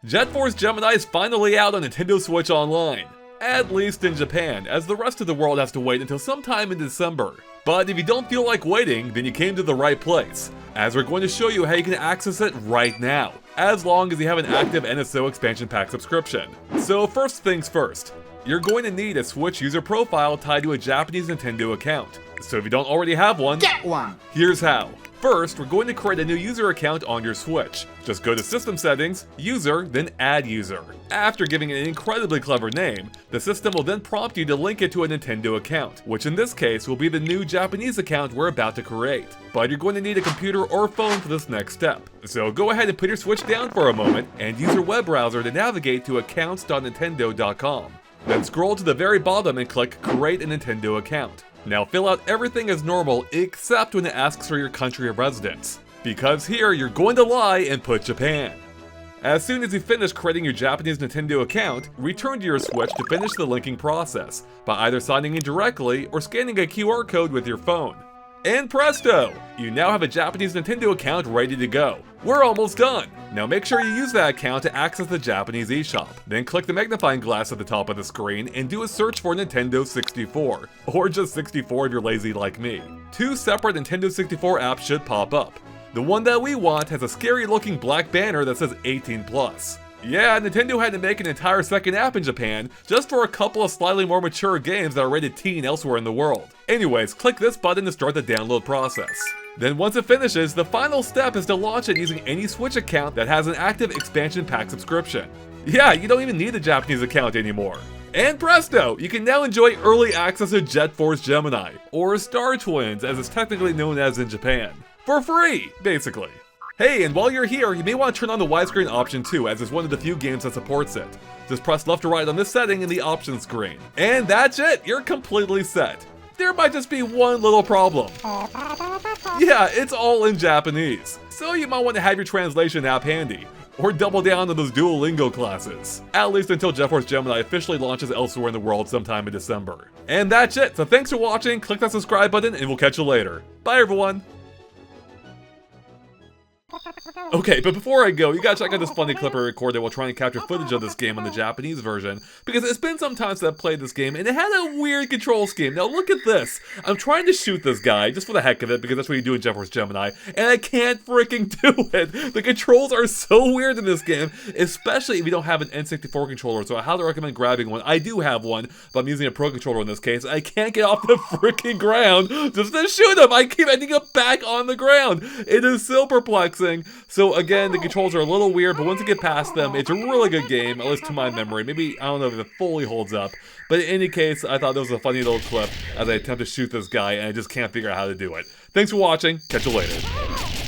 Jet Force Gemini is finally out on Nintendo Switch Online. At least in Japan, as the rest of the world has to wait until sometime in December. But if you don't feel like waiting, then you came to the right place, as we're going to show you how you can access it right now, as long as you have an active NSO expansion pack subscription. So first things first, you're going to need a Switch user profile tied to a Japanese Nintendo account. So if you don't already have one, get one! Here's how. First, we're going to create a new user account on your Switch. Just go to System Settings, User, then Add User. After giving it an incredibly clever name, the system will then prompt you to link it to a Nintendo account, which in this case will be the new Japanese account we're about to create. But you're going to need a computer or phone for this next step. So go ahead and put your Switch down for a moment and use your web browser to navigate to accounts.nintendo.com. Then scroll to the very bottom and click Create a Nintendo Account. Now fill out everything as normal except when it asks for your country of residence, because here you're going to lie and put Japan. As soon as you finish creating your Japanese Nintendo account, return to your Switch to finish the linking process, by either signing in directly or scanning a QR code with your phone. And presto! You now have a Japanese Nintendo account ready to go. We're almost done! Now make sure you use that account to access the Japanese eShop. Then click the magnifying glass at the top of the screen and do a search for Nintendo 64. Or just 64 if you're lazy like me. Two separate Nintendo 64 apps should pop up. The one that we want has a scary looking black banner that says 18+. Yeah, Nintendo had to make an entire second app in Japan just for a couple of slightly more mature games that are rated teen elsewhere in the world. Anyways, click this button to start the download process. Then once it finishes, the final step is to launch it using any Switch account that has an active expansion pack subscription. Yeah, you don't even need a Japanese account anymore. And presto! You can now enjoy early access to Jet Force Gemini, or Star Twins as it's technically known as in Japan. For free, basically. Hey, and while you're here, you may want to turn on the widescreen option too, as it's one of the few games that supports it. Just press left or right on this setting in the options screen. And that's it, you're completely set. There might just be one little problem. Yeah, it's all in Japanese, so you might want to have your translation app handy, or double down on those Duolingo classes. At least until Jet Force Gemini officially launches elsewhere in the world sometime in December. And that's it, so thanks for watching, click that subscribe button, and we'll catch you later. Bye everyone! Okay, but before I go, you gotta check out this funny clip I recorded while trying to capture footage of this game on the Japanese version, because it's been some time since I've played this game, and it had a weird control scheme. Now look at this. I'm trying to shoot this guy, just for the heck of it, because that's what you do in Jet Force Gemini, and I can't freaking do it! The controls are so weird in this game, especially if you don't have an N64 controller, so I highly recommend grabbing one. I do have one, but I'm using a Pro Controller in this case. I can't get off the freaking ground just to shoot him! I keep ending up back on the ground! It is so perplexing. So again, the controls are a little weird, but once you get past them, it's a really good game, at least to my memory. Maybe, I don't know if it fully holds up. But in any case, I thought this was a funny little clip as I attempt to shoot this guy, and I just can't figure out how to do it. Thanks for watching, catch you later.